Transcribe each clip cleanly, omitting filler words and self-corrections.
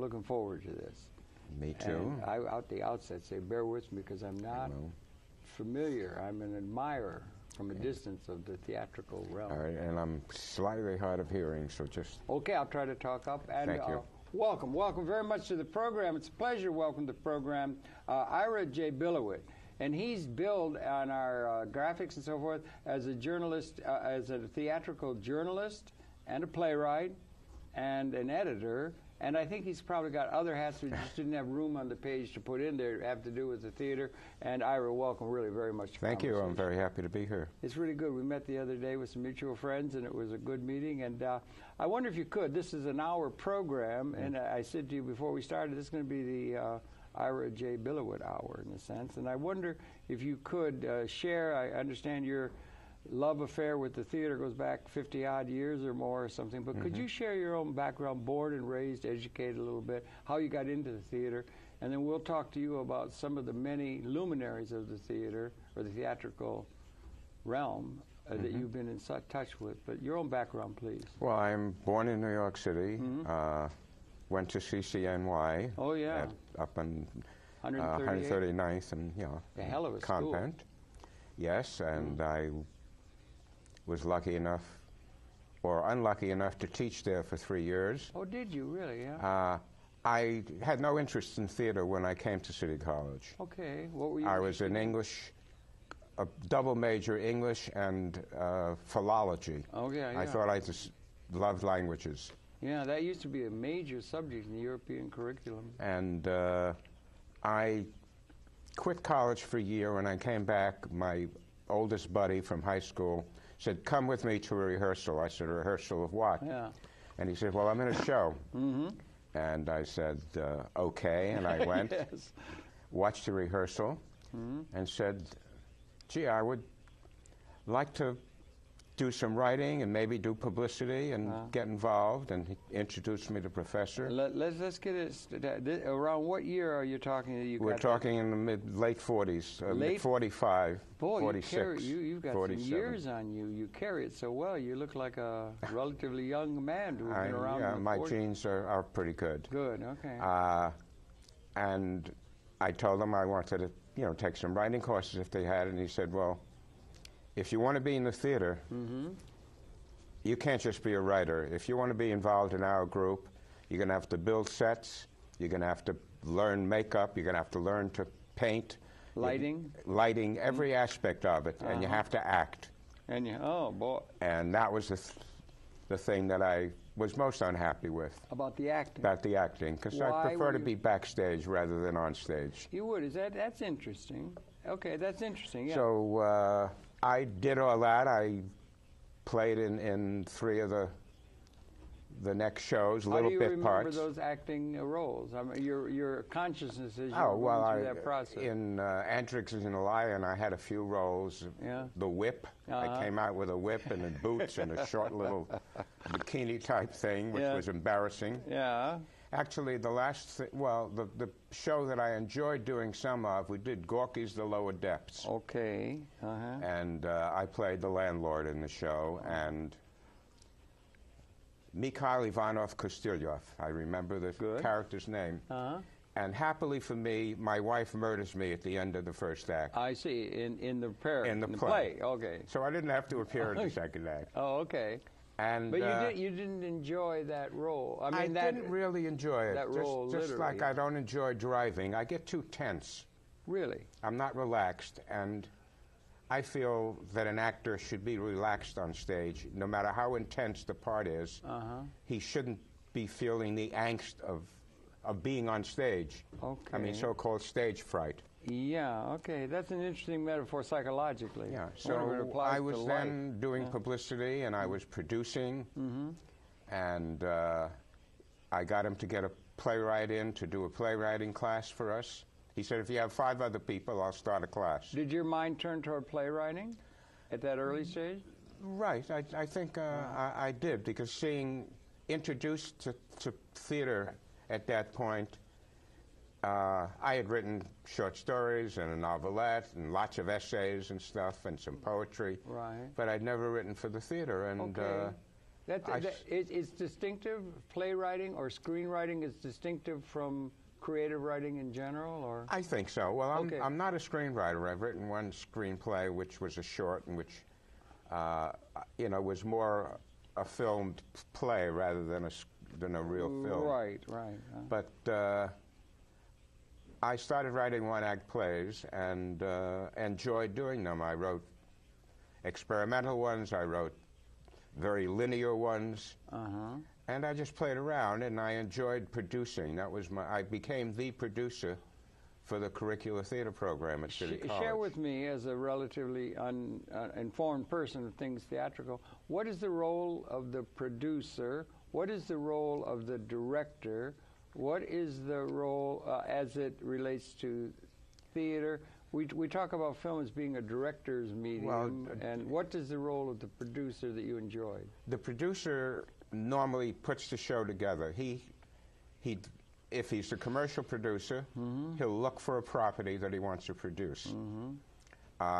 looking forward to this. Me too. And I, out the outset, say bear with me because I'm not familiar. I'm an admirer from a distance of the theatrical realm. All right, and I'm slightly hard of hearing, so just... Okay, I'll try to talk up. And, Thank you. Welcome very much to the program. It's a pleasure to welcome to the program Ira J Bilowit. And he's billed on our graphics and so forth as a journalist, as a theatrical journalist and a playwright and an editor. And I think he's probably got other hats we just didn't have room on the page to put in there to have to do with the theater. And Ira, welcome really very much to Thank you. I'm very happy to be here. It's really good. We met the other day with some mutual friends, and it was a good meeting. And I wonder if you could, this is an hour program, and I said to you before we started, this is going to be the Ira J Bilowit hour, in a sense. And I wonder if you could share, I understand your love affair with the theater goes back 50-odd years or more or something, but could you share your own background, born and raised, educated a little bit, how you got into the theater, and then we'll talk to you about some of the many luminaries of the theater or the theatrical realm that you've been in touch with. But your own background, please. Well, I'm born in New York City, went to CCNY. Oh, yeah. Up on 139th and, a hell of a convent. School. Yes, and I was lucky enough, or unlucky enough, to teach there for 3 years. Oh, did you really? Yeah. I had no interest in theater when I came to City College. Okay. What were you? I was in English, a double major, English and philology. Oh, yeah. I thought I just loved languages. Yeah, that used to be a major subject in the European curriculum. And I quit college for a year. When I came back, my oldest buddy from high school said, "Come with me to a rehearsal." I said, "A rehearsal of what?" Yeah. And he said, "Well, I'm in a show." And I said, "Okay." And I went, watched the rehearsal, and said, "Gee, I would like to do some writing and maybe do publicity and get involved." And he introduced me to the professor. Let's get it. Around what year are you talking? We're talking in the late 40s, late 45, Boy, 46. You've got 47. some years on you. You carry it so well. You look like a relatively young man who's been around. Yeah, in the my 40s. genes are pretty good. Good, okay. And I told him I wanted to, take some writing courses if they had, and he said, "Well, if you want to be in the theater, you can't just be a writer. If you want to be involved in our group, you're going to have to build sets, you're going to have to learn makeup, you're going to have to learn to paint. Lighting, every aspect of it, and you have to act." And oh, boy. And that was the thing that I was most unhappy with. About the acting? About the acting, because I prefer to be backstage rather than on stage. You would? That's interesting. Okay, that's interesting, yeah. So I did all that. I played in 3 of the next shows, little bit parts. How do you remember those acting roles? I mean, your consciousness as you were going through that process. In Antrix and a Lion, I had a few roles. The whip. I came out with a whip and the boots and a short little bikini type thing, which was embarrassing. Yeah. Actually, the show that I enjoyed doing some of, we did Gorky's The Lower Depths. Okay. And I played the landlord in the show, and Mikhail Ivanov Kostylyov, I remember the character's name. And happily for me, my wife murders me at the end of the first act. I see, in the play. Okay. So I didn't have to appear in the second act. Oh, okay. And, but you didn't enjoy that role. I didn't really enjoy it. That role, just like I don't enjoy driving. I get too tense. Really? I'm not relaxed, and I feel that an actor should be relaxed on stage, no matter how intense the part is. He shouldn't be feeling the angst of being on stage. Okay. I mean, so-called stage fright. Yeah, okay. That's an interesting metaphor psychologically. Yeah, so I was then doing publicity, and I was producing, and I got him to get a playwright in to do a playwriting class for us. He said, "If you have 5 other people, I'll start a class." Did your mind turn toward playwriting at that early stage? Right. I think I did, because introduced to theater at that point, I had written short stories and a novelette and lots of essays and stuff and some poetry. Right. But I'd never written for the theater. And It's distinctive. Playwriting or screenwriting is distinctive from creative writing in general, or? I think so. Well, I'm not a screenwriter. I've written one screenplay, which was a short, and which, was more a filmed play rather than a real film. Right. But I started writing one-act plays and enjoyed doing them. I wrote experimental ones. I wrote very linear ones. And I just played around, and I enjoyed producing. I became the producer for the curricular theater program at City College. Share with me, as a relatively uninformed person of things theatrical, what is the role of the producer? What is the role of the director? What is the role as it relates to theater? We talk about film as being a director's medium, and what is the role of the producer that you enjoyed? The producer normally puts the show together. If he's a commercial producer, he'll look for a property that he wants to produce.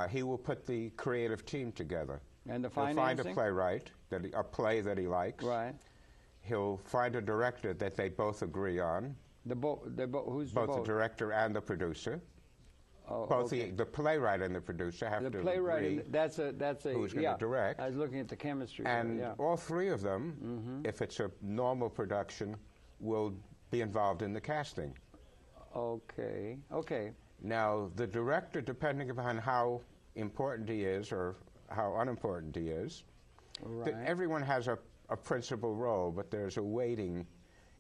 He will put the creative team together. And the financing? He'll find a playwright, a play that he likes. Right. He'll find a director that they both agree on. Who's both the director and the producer. Both the playwright and the producer have to agree. That's a who's going to direct. I was looking at the chemistry. And all three of them, if it's a normal production, will be involved in the casting. Okay. Now, the director, depending upon how important he is or how unimportant he is, everyone has a principal role, but there's a weighting.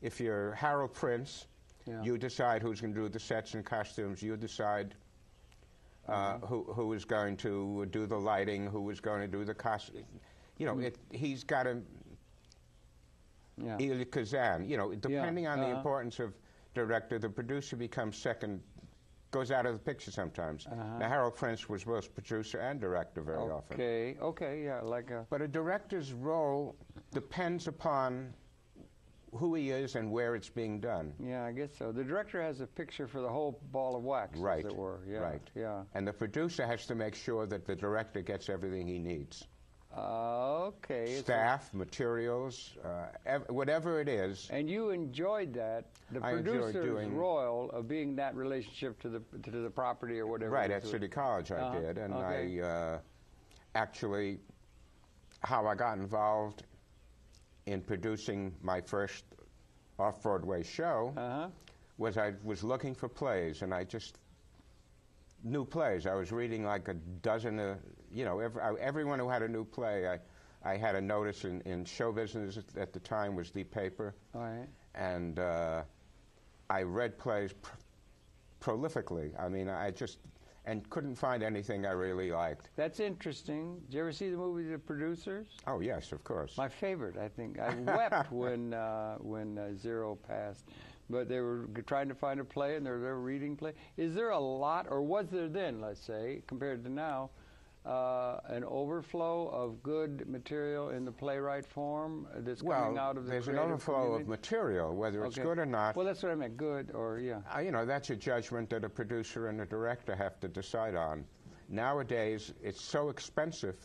If you're Harold Prince, you decide who's going to do the sets and costumes. You decide who is going to do the lighting, who is going to do the costume. He's got to... Either Kazan, depending on the importance of director, the producer becomes second, goes out of the picture sometimes. Now, Harold Prince was both producer and director very often. But a director's role depends upon who he is and where it's being done. Yeah, I guess so. The director has a picture for the whole ball of wax, as it were. Yeah. And the producer has to make sure that the director gets everything he needs. Staff, materials, whatever it is. And you enjoyed that, the producer's role of being that relationship to the property or whatever. Right, at City College I did. And I actually, how I got involved in producing my first off-Broadway show was I was looking for plays, and I just new plays. I was reading like a dozen, everyone who had a new play. I had a notice in show business at the time was the paper. And I read plays prolifically. I mean, and couldn't find anything I really liked. That's interesting. Did you ever see the movie The Producers? Oh, yes, of course. My favorite, I think. I wept when Zero passed. But they were trying to find a play, and they were reading play. Is there a lot, or was there then, let's say, compared to now, an overflow of good material in the playwright form that's coming out of the there's an overflow of material, whether it's good or not. Well, that's what I meant, good or, that's a judgment that a producer and a director have to decide on. Nowadays, it's so expensive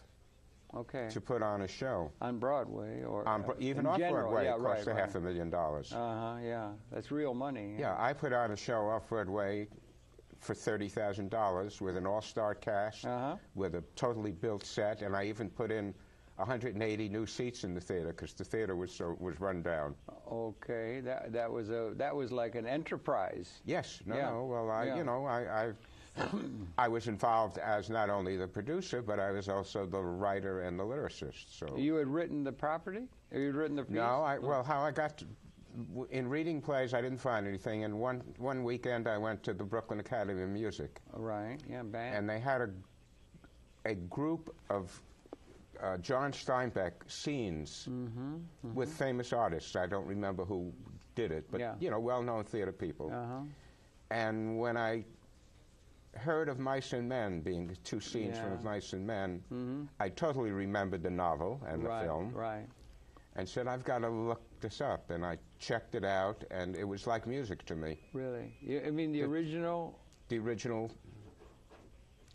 to put on a show. On Broadway or even off-Broadway, it costs $500,000. That's real money. Yeah, I put on a show off-Broadway for $30,000 with an all-star cast, with a totally built set, and I even put in 180 new seats in the theater because the theater was run down. Okay, that was like an enterprise. Yes. I was involved as not only the producer, but I was also the writer and the lyricist. So you had written the property, or you'd written the piece? No, how I got in reading plays, I didn't find anything. And one weekend, I went to the Brooklyn Academy of Music. Band. And they had a group of John Steinbeck scenes with famous artists. I don't remember who did it, but well-known theater people. And when I heard of Mice and Men being two scenes from Mice and Men, I totally remembered the novel and the film. And said, I've got to look this up. And I checked it out, and it was like music to me. Really? I mean, the original? The original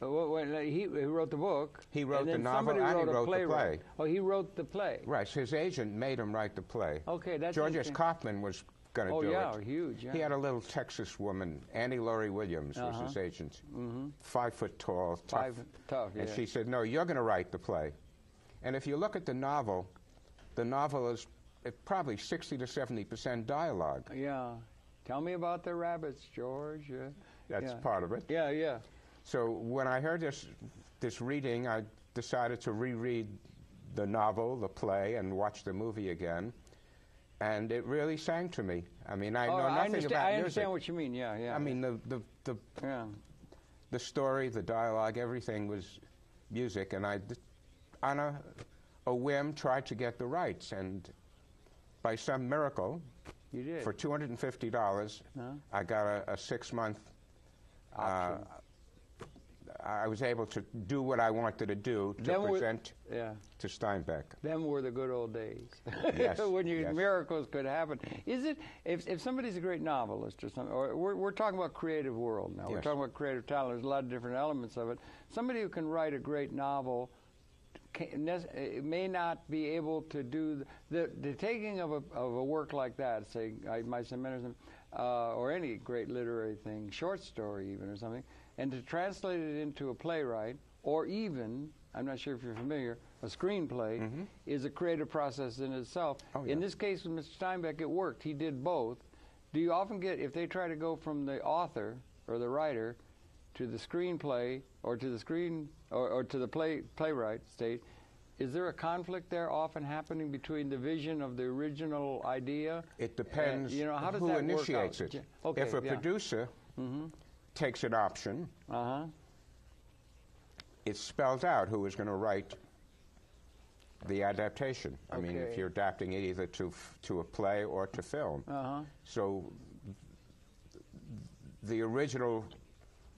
He wrote the book. He wrote the then novel and he wrote the play. Oh, he wrote the play. Right. So his agent made him write the play. Okay, that's George S. interesting. Kaufman was going to do it. Oh, yeah, huge. Yeah. He had a little Texas woman, Annie Laurie Williams, was his agent. 5 foot tall, tough. Tough, yeah. And she said, "No, you're going to write the play." And if you look at the novel is probably 60 to 70% dialogue. Yeah. Tell me about the rabbits, George. That's part of it. Yeah, yeah. So when I heard this reading, I decided to reread the novel, the play, and watch the movie again. And it really sang to me. I mean, I know nothing about I music. understand what you mean. Yeah, yeah. I mean, the story, the dialogue, everything was music, and I, on a whim, tried to get the rights. And by some miracle, you did. For $250, I got a 6-month option. I was able to do what I wanted to do to present to Steinbeck. Them were the good old days. Yes. When miracles could happen. Is it, if somebody's a great novelist or something, or we're talking about creative world now. Yes. We're talking about creative talent. There's a lot of different elements of it. Somebody who can write a great novel may not be able to do the taking of a work like that, say My Semitism, or any great literary thing, short story even or something, and to translate it into a playwright, or even, I'm not sure if you're familiar, a screenplay, is a creative process in itself. Oh, yeah. In this case with Mr. Steinbeck, it worked. He did both. Do you often get, if they try to go from the author or the writer to the screenplay or to the or to the playwright state, is there a conflict there often happening between the vision of the original idea? It depends how does who that initiates work out? it. Okay, if a producer takes an option, it's spelled out who is going to write the adaptation. I mean, if you're adapting it either to a play or to film. So the original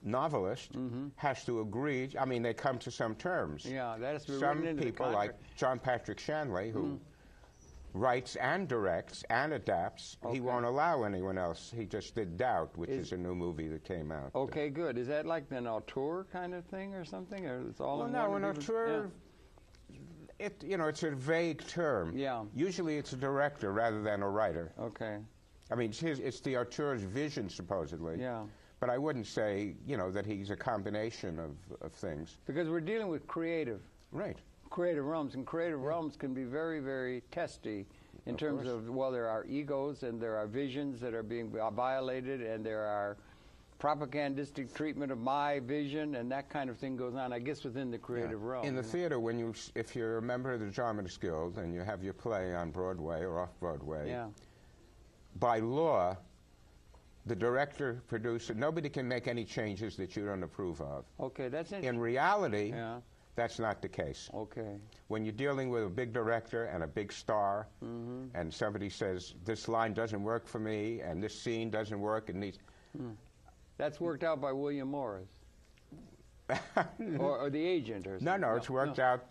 novelist has to agree. I mean, they come to some terms. Yeah, that has to be some written into people, the like John Patrick Shanley, who writes and directs and adapts, he won't allow anyone else. He just did Doubt, which is a new movie that came out. Okay, good. Is that like an auteur kind of thing or something, or it's all? Well, no, an auteur. Yeah. It's a vague term. Yeah. Usually, it's a director rather than a writer. Okay. I mean, it's the auteur's vision, supposedly. Yeah. But I wouldn't say, that he's a combination of things. Because we're dealing with creative. Right. Creative realms, and creative realms can be very, very testy in terms of, well, there are egos and there are visions that are being violated, and there are propagandistic treatment of my vision, and that kind of thing goes on, I guess, within the creative realm. In the theater, if you're a member of the Dramatists Guild and you have your play on Broadway or off-Broadway, by law, the director, producer, nobody can make any changes that you don't approve of. Okay, that's interesting. In reality, that's not the case. Okay. When you're dealing with a big director and a big star, and somebody says, this line doesn't work for me, and this scene doesn't work, and these... That's worked out by William Morris. or the agent or something. No, it's worked out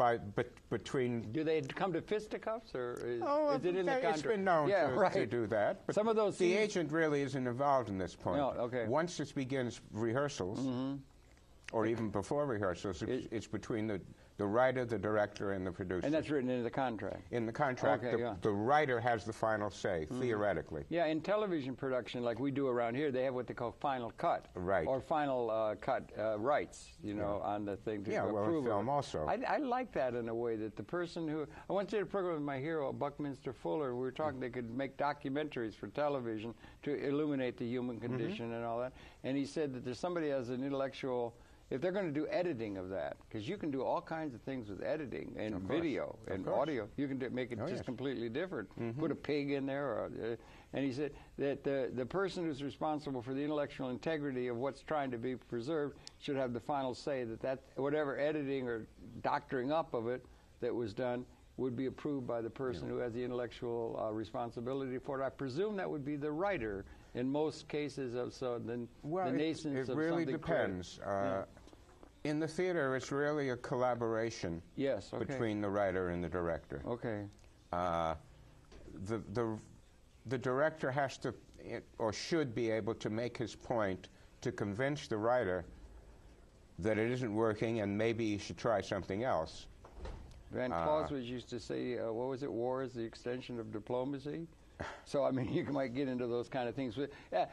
between... Do they come to fisticuffs, or is it in the contract? It's been known to do that. But some of those the agent really isn't involved in this point. No, okay. Once it begins rehearsals, or even before rehearsals, it's between the writer, the director, and the producer. And that's written into the contract? In the contract, the writer has the final say, theoretically. Yeah, in television production, like we do around here, they have what they call final cut. Right. Or final cut rights, on the thing to approve. Well, in film also. I like that in a way, that the person who... I once did a program with my hero, Buckminster Fuller. We were talking they could make documentaries for television to illuminate the human condition and all that. And he said that there's somebody as an intellectual... If they're going to do editing of that, because you can do all kinds of things with editing and video and audio, you can make it just completely different. Put a pig in there, and he said that the person who's responsible for the intellectual integrity of what's trying to be preserved should have the final say, that whatever editing or doctoring up of it that was done would be approved by the person who has the intellectual responsibility for it. I presume that would be the writer in most cases of the nascence of something. It really depends. In the theater, it's really a collaboration between the writer and the director. Okay. The director has to, or should be able to make his point to convince the writer that it isn't working and maybe you should try something else. Van Clausewitz used to say, what was it, war is the extension of diplomacy? So, I mean, you might get into those kind of things. But, yeah,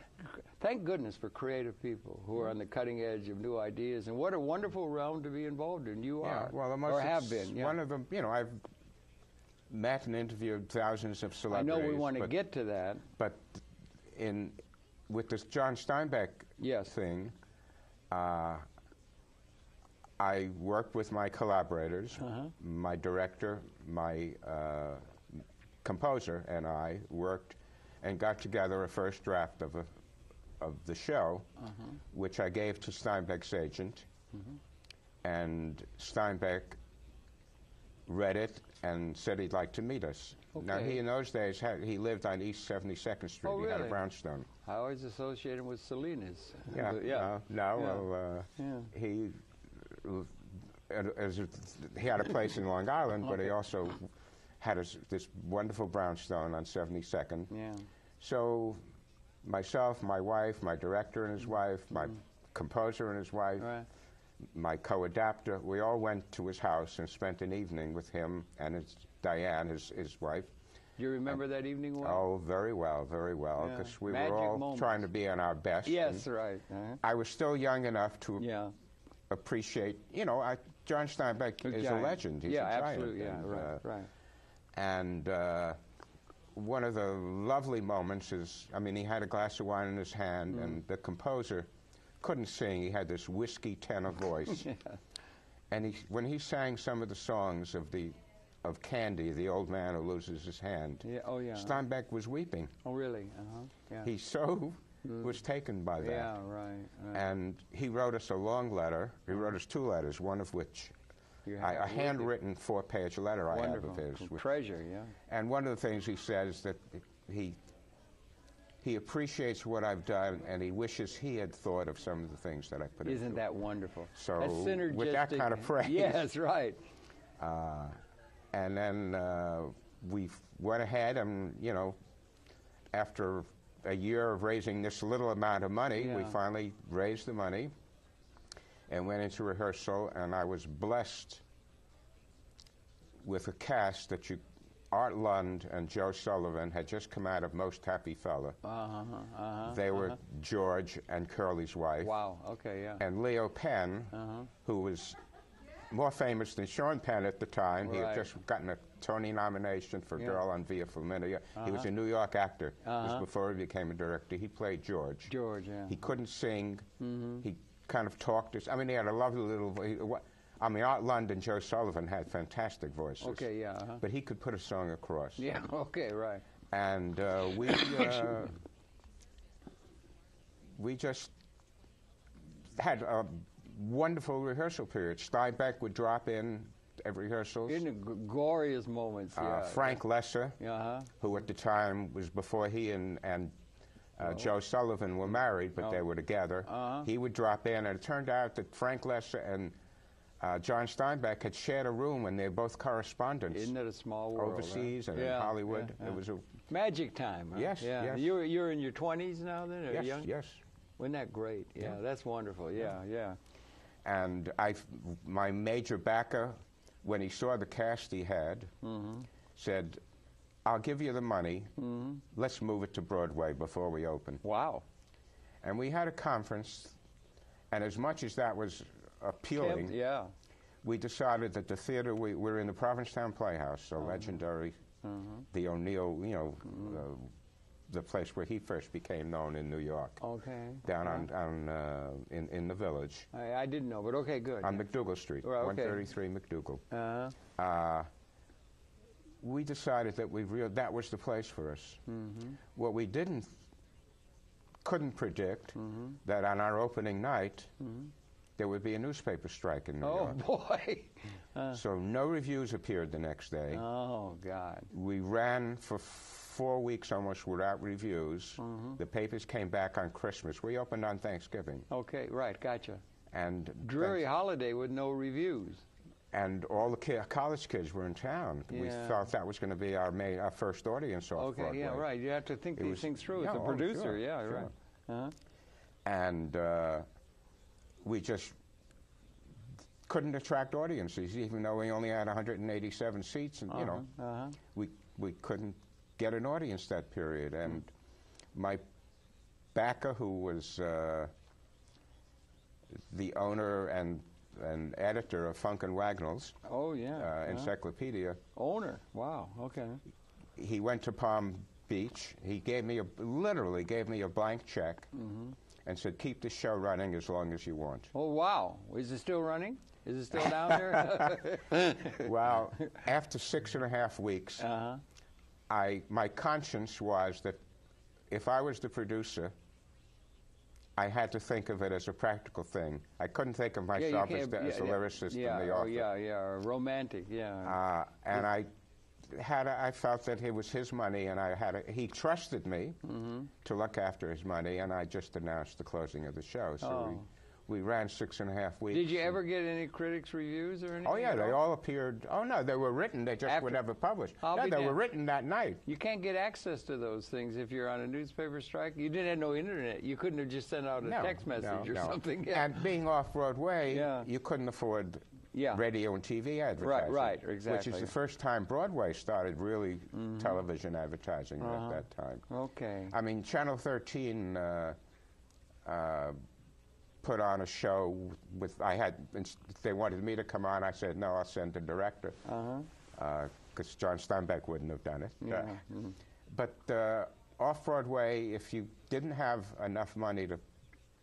thank goodness for creative people who are on the cutting edge of new ideas. And what a wonderful realm to be involved in. You are, well, or have been. One of them, you know, I've met and interviewed thousands of celebrities. I know we want to get to that. But with this John Steinbeck thing, I worked with my collaborators, my director, my composer, and I worked and got together a first draft of the show, which I gave to Steinbeck's agent, and Steinbeck read it and said he'd like to meet us. Okay. Now, he in those days, he lived on East 72nd Street. Oh, really? He had a brownstone. I always associate him with Salinas. He he had a place in Long Island, but he also had this wonderful brownstone on 72nd. Yeah. So myself, my wife, my director and his wife, my composer and his wife, my co-adapter, we all went to his house and spent an evening with him and Diane, his wife. Do you remember that evening well? Oh, very well, because we were all trying to be on our best. Yes, right. I was still young enough to appreciate, you know, John Steinbeck is a legend. He's a giant. Absolutely, right. And one of the lovely moments is, I mean, he had a glass of wine in his hand, and the composer couldn't sing. He had this whiskey tenor voice. And when he sang some of the songs of Candy, the old man who loses his hand, Steinbeck was weeping. Oh, really? He so was taken by that. Yeah, right. And he wrote us a long letter. He wrote us 2 letters, one of which a handwritten 4-page letter I have of his. Treasure, yeah. And one of the things he says that he appreciates what I've done, and he wishes he had thought of some of the things that I put into it. Isn't that wonderful? So with that kind of praise. Yes, right. And then we went ahead and, you know, after a year of raising this little amount of money, we finally raised the money and went into rehearsal, and I was blessed with a cast that Art Lund and Joe Sullivan had just come out of Most Happy Fella. They were George and Curly's wife. Wow, okay, yeah. And Leo Penn, who was more famous than Sean Penn at the time. He had just gotten a Tony nomination for Girl on Via Flaminia. He was a New York actor. It was before he became a director. He played George. Yeah. He couldn't sing. He kind of talked. I mean, he had a lovely little voice. I mean, Art Lund and Joe Sullivan had fantastic voices. Okay, yeah. But he could put a song across. Yeah, okay, right. And we just had a wonderful rehearsal period. Steinbeck would drop in every rehearsal. In the glorious moments, Frank Lesser, who at the time was before he and Joe Sullivan were married, but they were together. He would drop in, and it turned out that Frank Lesser and John Steinbeck had shared a room, and they were both correspondents. Isn't it a small world? Overseas and in Hollywood. It was a magic time. Huh? Yes, yes. You're in your 20s now, then? Or yes, young? yes. Wasn't that great? Yeah, that's wonderful. Yeah. And my major backer, when he saw the cast he had, said, "I'll give you the money. Let's move it to Broadway before we open." Wow. And we had a conference, and as much as that was appealing, we decided that the theater, we're in the Provincetown Playhouse, so legendary, the O'Neill, you know, the place where he first became known in New York. Okay. Down in the Village. I didn't know, but okay, good. On McDougal Street, 133 McDougal. We decided that that was the place for us. What we couldn't predict that on our opening night there would be a newspaper strike in New York. Oh boy! So no reviews appeared the next day. Oh God! We ran for 4 weeks almost without reviews. The papers came back on Christmas. We opened on Thanksgiving. Okay, right, gotcha. And dreary holiday with no reviews. And all the college kids were in town. We thought that was going to be our first audience off Broadway. Okay, yeah, right. You have to think these things through. As a producer, sure. Right. And we just couldn't attract audiences, even though we only had 187 seats, and you know, we couldn't get an audience that period. And my backer, who was the owner and editor of Funk and Wagnalls, encyclopedia. Owner, wow, okay. He went to Palm Beach. He gave me literally gave me a blank check and said, "Keep the show running as long as you want." Oh, wow. Is it still running? Is it still down there? Well, after 6.5 weeks, my conscience was that if I was the producer, I had to think of it as a practical thing. I couldn't think of myself as a lyricist in the author. Romantic, and I felt that it was his money, and he trusted me to look after his money, and I just announced the closing of the show. So we ran 6.5 weeks. Did you ever get any critics' reviews or anything? Oh, yeah, they all appeared. Oh, no, they were written. They just were never published. No, they were written that night. You can't get access to those things if you're on a newspaper strike. You didn't have no internet. You couldn't have just sent out a text message or something. Yeah. And being off-Broadway, you couldn't afford radio and TV advertising. Right, exactly. Which is the first time Broadway started really television advertising at that time. Okay. I mean, Channel 13 put on a show with, they wanted me to come on. I said, no, I'll send the director. Because John Steinbeck wouldn't have done it. But off-Broadway, if you didn't have enough money to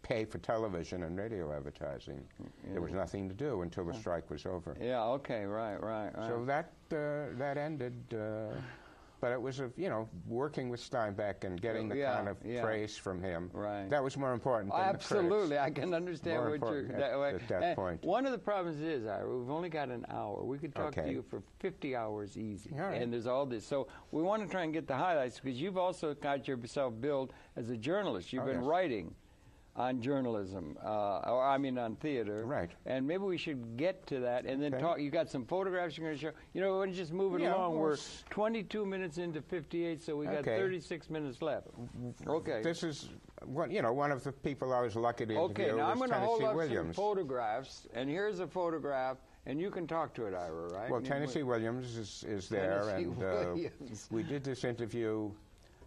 pay for television and radio advertising, there was nothing to do until the strike was over. Yeah, okay, right. So that ended, but it was, working with Steinbeck and getting the kind of praise from him. Right. That was more important than absolutely. the critics. I can understand more what you're... at that point. One of the problems is, Ira, we've only got an hour. We could talk to you for 50 hours easy. Right. And there's all this. So we want to try and get the highlights, because you've also got yourself billed as a journalist. You've been writing on journalism, on theater. Right. And maybe we should get to that and then talk. You got some photographs you're going to show. We're just moving along. We're 22 minutes into 58, so we got 36 minutes left. Okay. This is, one of the people I was lucky to interview. Okay, now I'm going to hold up Williams. some photographs, and here's a photograph, and you can talk to it, Ira, right? Well, Tennessee Williams is there, and we did this interview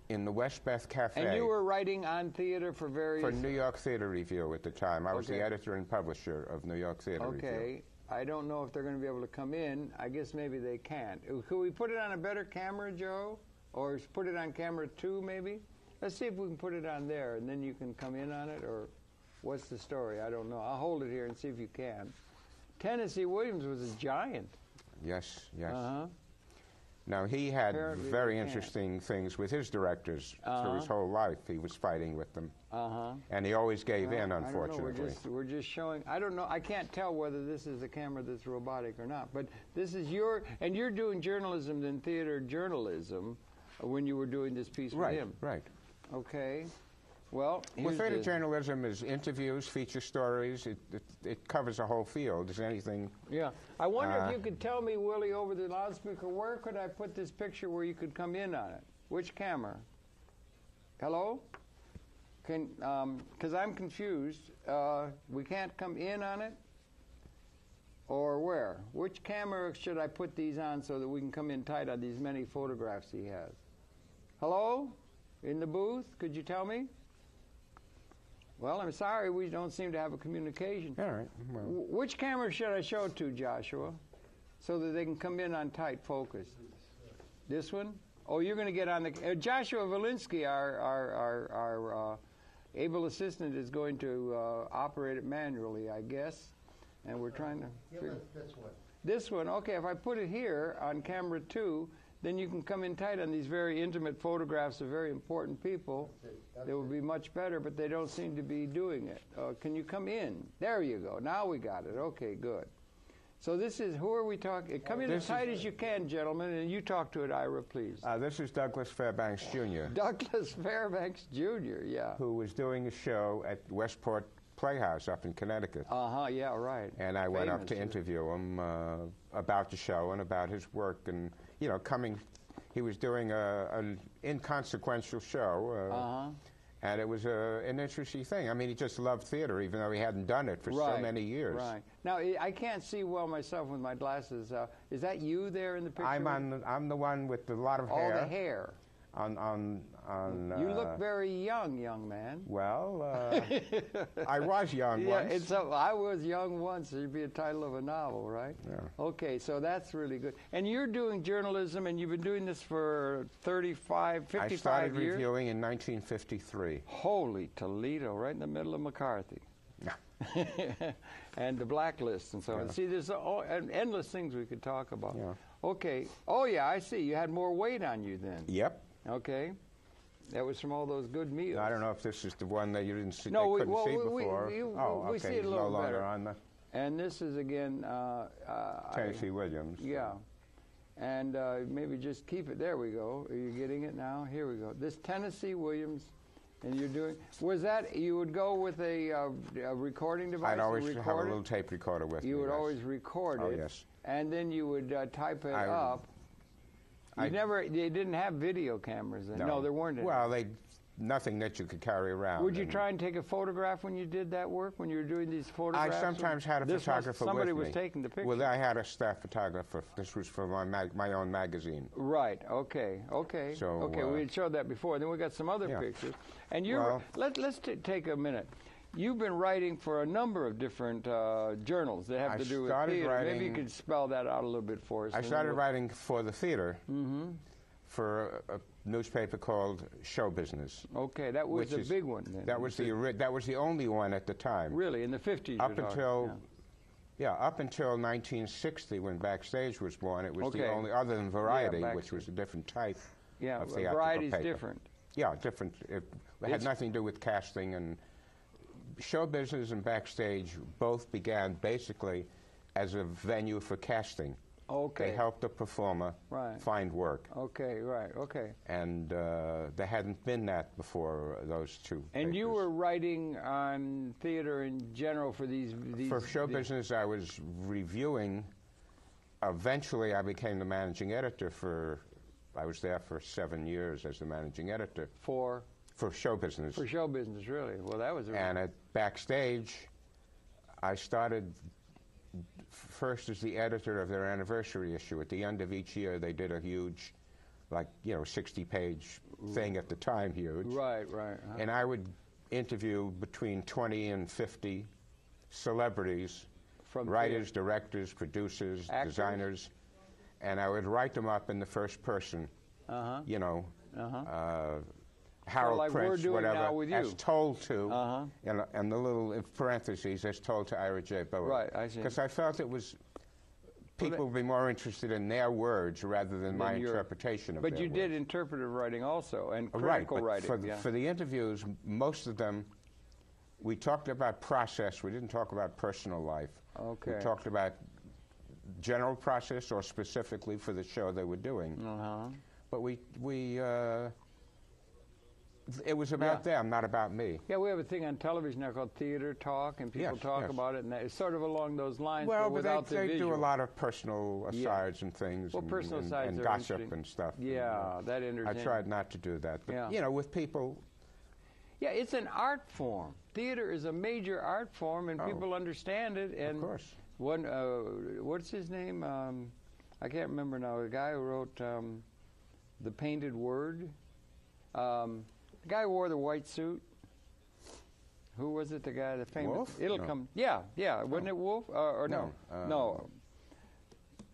in the Westbeth Cafe. And you were writing on theater for various... For New York Theater Review at the time. I was the editor and publisher of New York Theater Review. Okay. I don't know if they're going to be able to come in. I guess maybe they can't. Could we put it on a better camera, Joe? Or put it on camera 2, maybe? Let's see if we can put it on there, and then you can come in on it, or what's the story? I don't know. I'll hold it here and see if you can. Tennessee Williams was a giant. Yes. Now, he had very interesting things with his directors through his whole life. He was fighting with them. And he always gave in, unfortunately. I don't know. We're just showing. I don't know. I can't tell whether this is a camera that's robotic or not. But this is and you're doing journalism and theater journalism when you were doing this piece with him. Right. Okay. Well, theater journalism is interviews, feature stories. It covers a whole field. Is anything? Yeah. I wonder if you could tell me, Willie, over the loudspeaker, where could I put this picture where you could come in on it? Which camera? Hello? Because I'm confused. We can't come in on it? Or where? Which camera should I put these on so that we can come in tight on these many photographs he has? Hello? In the booth? Could you tell me? Well, I'm sorry, we don't seem to have a communication. All right. Well. Which camera should I show to, Joshua, so that they can come in on tight focus? This one? Oh, you're going to get on the... Joshua Valinsky, our able assistant, is going to operate it manually, I guess. And we're trying to... Yeah, that's one. This one, okay, if I put it here on camera 2, then you can come in tight on these very intimate photographs of very important people. They will be much better, but they don't seem to be doing it. Can you come in? There you go. Now we got it. Okay, good. So this is, who are we talking? Come in as tight as you can, gentlemen, and you talk to it, Ira, please. This is Douglas Fairbanks, Jr. Douglas Fairbanks, Jr., yeah. Who was doing a show at Westport Playhouse up in Connecticut. Yeah, right. And I went up to interview him about the show and about his work, and he was doing an inconsequential show, And it was an interesting thing. I mean, he just loved theater, even though he hadn't done it for so many years. Right. Now, I can't see well myself with my glasses. Is that you there in the picture? I'm the one with a lot of hair. All the hair. You look very young man. Well, I was young once. So I was young once. It'd be a title of a novel, right? Yeah. Okay, so that's really good. And you're doing journalism, and you've been doing this for 55 years? I started reviewing in 1953. Holy Toledo, right in the middle of McCarthy. Yeah. And the blacklist and so on. See, there's endless things we could talk about. Yeah. Okay. Oh, yeah, I see. You had more weight on you then. Yep. Okay. That was from all those good meals. I don't know if this is the one that you didn't see, no, couldn't see before. We see it a little no longer better. on the And this is, again... Tennessee Williams. Yeah. And maybe just keep it. There we go. Are you getting it now? Here we go. This Tennessee Williams, and you're doing... Was that... You would go with a recording device? I'd always have a little tape recorder with me. You would always record it. Oh, yes. And then you would type it up. They didn't have video cameras then. No, there weren't any. Well, nothing that you could carry around. Would you try and take a photograph when you did that work, when you were doing these photographs? I sometimes had a photographer with me. Somebody was taking the picture. Well, I had a staff photographer. This was for my own magazine. Right, okay. So, we had showed that before. Then we got some other pictures. And let's take a minute. You've been writing for a number of different journals that have to do with theater. Maybe you could spell that out a little bit for us. I started writing for the theater for a newspaper called Show Business. Okay, that was the big one then. That was the only one at the time. Really, in the 50s? Up until 1960, when Backstage was born, it was the only, other than Variety, which was a different type of theatrical paper. Variety's different. Yeah, different. It had nothing to do with casting, and Show Business and Backstage both began basically as a venue for casting. Okay. They helped the performer find work. Okay, right, okay. And there hadn't been that before those two And papers. You were writing on theater in general for these For Show Business, I was reviewing. Eventually, I became the managing editor I was there for 7 years as the managing editor. For Show Business. For Show Business, really. Well, that was... And at Backstage, I started first as the editor of their anniversary issue. At the end of each year, they did a huge, 60-page thing at the time, huge. Right. And I would interview between 20 and 50 celebrities, writers, directors, producers, actors? Designers, and I would write them up in the first person. Harold Prince, whatever, as told to, and the little in parentheses, as told to Ira J Bilowit. Right, I see. Because I felt it was, people would be more interested in their words rather than my interpretation of their words. But you did interpretive writing also, and critical writing. For the interviews, most of them, we talked about process. We didn't talk about personal life. Okay. We talked about general process or specifically for the show they were doing. But it was about them, not about me. Yeah, we have a thing on television now called Theater Talk, and people talk about it, and it's sort of along those lines, but without the they visual. do a lot of personal asides and things, personal asides and are gossip and stuff. Yeah, that entertains. I tried not to do that, but with people. Yeah, it's an art form. Theater is a major art form, and people understand it. And of course. One, what's his name? I can't remember now. The guy who wrote The Painted Word. The guy who wore the white suit. Who was it? The guy, the famous. Wolf? It'll come. Yeah. Wasn't it Wolf? Or no? No.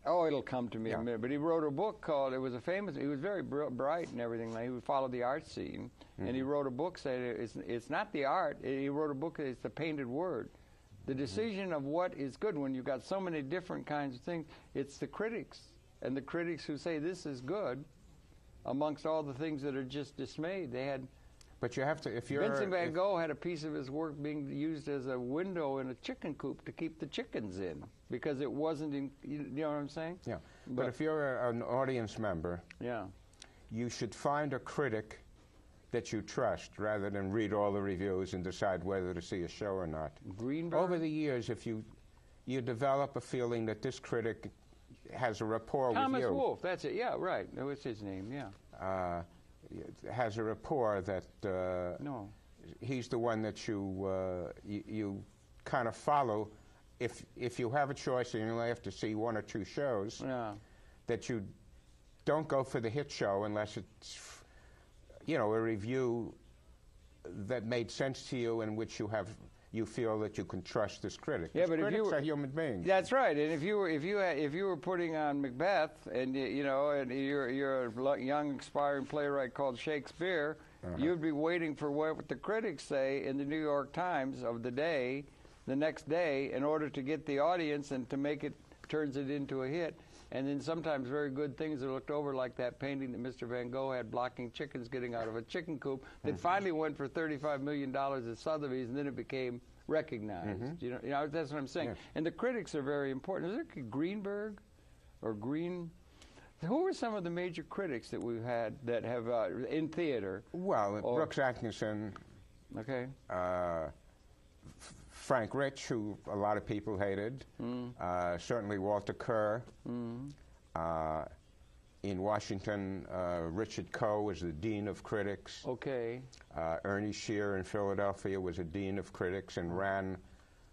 Oh, it'll come to me in a minute. But he wrote a book called. It was a famous. He was very bright and everything. He would follow the art scene, and he wrote a book saying it's not the art. He wrote a book. It's the painted word. The decision of what is good when you've got so many different kinds of things. It's the critics, and the critics who say this is good. Amongst all the things that are just dismayed, they had. But you have to, if you're. Vincent Van Gogh had a piece of his work being used as a window in a chicken coop to keep the chickens in because it wasn't in. You know what I'm saying? Yeah. But if you're an audience member, you should find a critic that you trust rather than read all the reviews and decide whether to see a show or not. Greenberg? Over the years, if you develop a feeling that this critic has a rapport with you. Thomas Wolfe, that's it. Yeah, right. What's his name? Yeah. Has a rapport that he's the one that you kind of follow. If you have a choice and you only have to see one or two shows, that you don't go for the hit show unless it's, you know, a review that made sense to you, in which you feel that you can trust this critic. Yeah, but critics are human beings. That's right. And if you were putting on Macbeth, and you know, and you're a young aspiring playwright called Shakespeare, you'd be waiting for what the critics say in the New York Times of the day, the next day, in order to get the audience and to make it turns it into a hit. And then sometimes very good things are looked over, like that painting that Mr. Van Gogh had blocking chickens getting out of a chicken coop that finally went for $35 million at Sotheby's, and then it became recognized. You know, that's what I'm saying. Yeah. And the critics are very important. Is there Greenberg or Green? Who are some of the major critics that we've had that have in theater? Well, Brooks Atkinson. Okay. Frank Rich, who a lot of people hated. Certainly Walter Kerr. In Washington, Richard Coe was the dean of critics. Okay. Ernie Shear in Philadelphia was a dean of critics and ran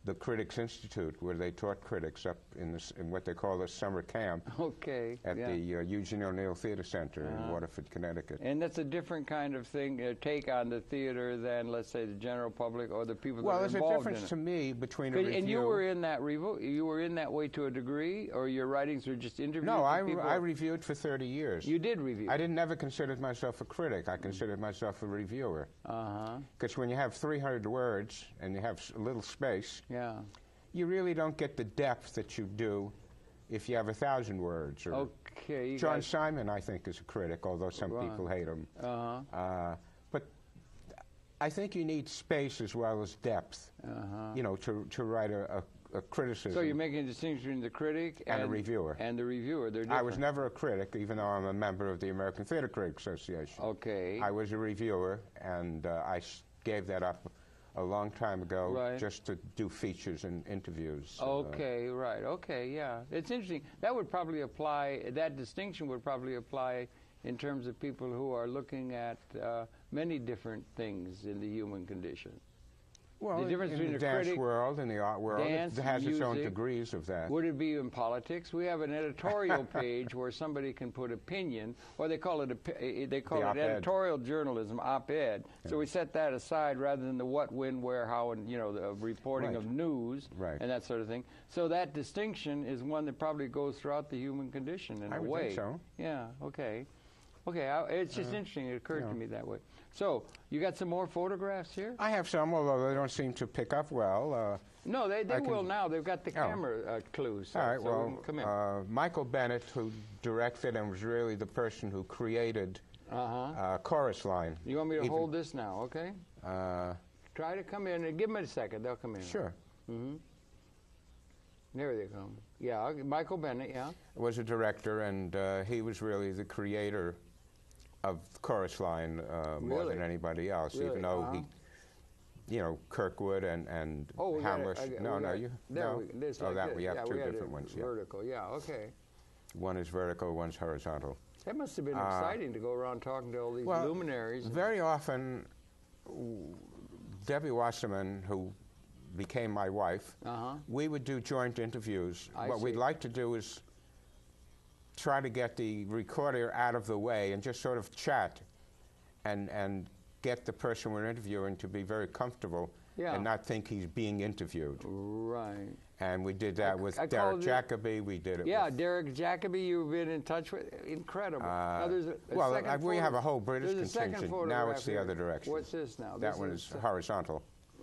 the Critics Institute, where they taught critics up in what they call the summer camp. Okay. At the Eugene O'Neill Theater Center in Waterford, Connecticut. And that's a different kind of thing, take on the theater than, let's say, the general public or the people that are involved in it. Well, there's a difference to me between a review. And you were in that you were in that way to a degree, or your writings were just interviews? No, I reviewed for 30 years. You did review? I never considered myself a critic. I considered myself a reviewer. Because when you have 300 words and you have a little space, you really don't get the depth that you do if you have 1,000 words. Or okay. John Simon, I think, is a critic, although some people hate him. But I think you need space as well as depth, you know, to write a criticism. So you're making a distinction between the critic and a reviewer. And the reviewer. They're different. I was never a critic, even though I'm a member of the American Theatre Critics Association. Okay. I was a reviewer, and I gave that up a long time ago, just to do features and interviews. Okay, right. Okay, yeah. It's interesting. That would probably apply, that distinction would probably apply in terms of people who are looking at many different things in the human condition. Well, the difference between the dance world and the art world, it has its own degrees of that. Would it be in politics? We have an editorial page where somebody can put opinion, or they call it editorial journalism, op-ed. So we set that aside rather than the what, when, where, how, and, you know, the reporting of news and that sort of thing. So that distinction is one that probably goes throughout the human condition in a way. I would think so. Yeah. Okay. Okay. It's just interesting. It occurred to me that way. So, you got some more photographs here? I have some, although they don't seem to pick up well. No, they will now. They've got the camera clues. So, all right, well, come in. Michael Bennett, who directed and was really the person who created Chorus Line. You want me to hold this now, okay? Try to come in and give them a second. They'll come in. Sure. There they come. Yeah, Michael Bennett, was a director, and he was really the creator of Chorus Line more than anybody else, even though he, you know, Kirkwood and Hamlet. We have two different ones. Vertical, okay. One is vertical, one's horizontal. That must have been exciting to go around talking to all these luminaries. Very often, Debbie Wasserman, who became my wife, we would do joint interviews. What we'd like to do is try to get the recorder out of the way and just sort of chat and get the person we're interviewing to be very comfortable and not think he's being interviewed. Right. And we did that with Derek Jacobi. We did it with Derek Jacobi you've been in touch with. Incredible. Now there's we have a whole British contingent. Now it's the other direction. What's this now? That one is horizontal.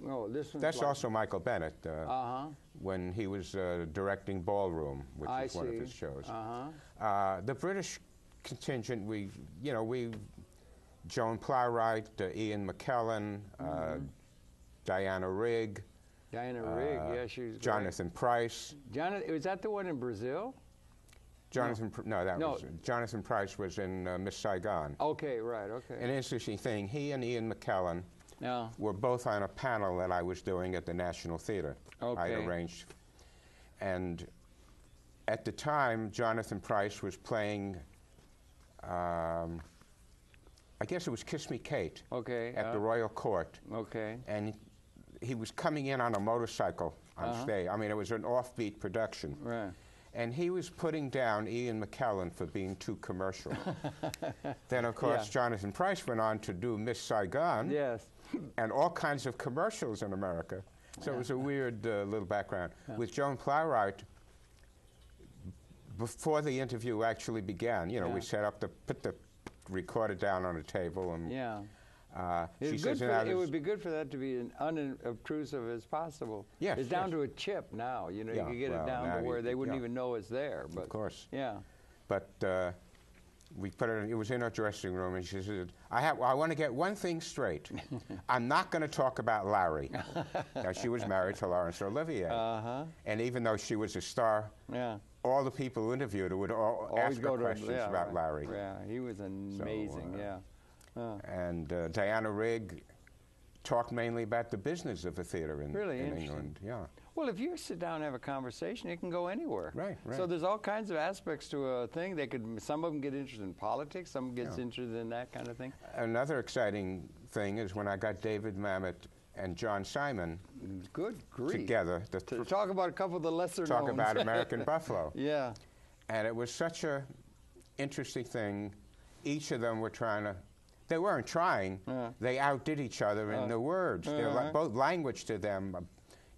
Oh, this one's That's also Michael Bennett when he was directing Ballroom, which is one of his shows. The British contingent, Joan Playwright, Ian McKellen, Diana Rigg. Diana Rigg, she was Jonathan Price. Was that the one in Brazil? Jonathan Price was in Miss Saigon. Okay, right, okay. An interesting thing, he and Ian McKellen were both on a panel that I was doing at the National Theatre. I arranged. And at the time, Jonathan Price was playing I guess it was Kiss Me Kate. Okay. At the Royal Court. Okay. And he was coming in on a motorcycle on stage. I mean, it was an offbeat production. Right. And he was putting down Ian McKellen for being too commercial. Then, of course, Jonathan Pryce went on to do Miss Saigon. Yes. And all kinds of commercials in America. So it was a weird little background. With Joan Playwright, before the interview actually began, you know, we set up put the recorder down on a table and she says, it would be good for that to be as unobtrusive as possible. Yes, it's down to a chip now. You know, you can get it down to where they wouldn't even know it's there. But of course. Yeah. But we put it. It was in our dressing room, and she said, "I want to get one thing straight. I'm not going to talk about Larry." Now, she was married to Laurence Olivier, and even though she was a star, all the people who interviewed her would ask her questions about Larry. Yeah, he was amazing. And Diana Rigg talked mainly about the business of the theater in England. Yeah. Well, if you sit down and have a conversation, it can go anywhere. Right. So there's all kinds of aspects to a thing. Some of them get interested in politics, some get interested in that kind of thing. Another exciting thing is when I got David Mamet and John Simon together. To talk about a couple of the lesser Talk knowns. about American Buffalo. Yeah. And it was such a interesting thing. Each of them were trying to, they weren't trying, they outdid each other in the words. Both language to them,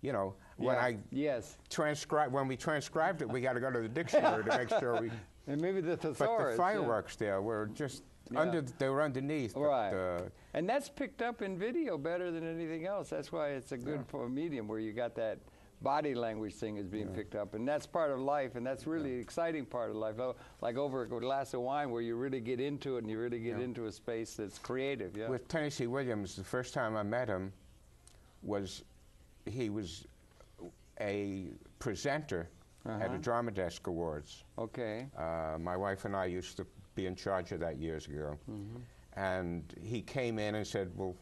you know, when we transcribed it, we got to go to the dictionary to make sure we. And maybe the thesaurus. But the fireworks there were just they were underneath. Right. But, and that's picked up in video better than anything else. That's why it's a good medium where you got that body language thing is being picked up, and that's part of life, and that's really an exciting part of life. Like over a glass of wine, where you really get into it and you really get into a space that's creative. Yeah. With Tennessee Williams, the first time I met him he was a presenter at the Drama Desk Awards. Okay. My wife and I used to be in charge of that years ago. And he came in and said, well,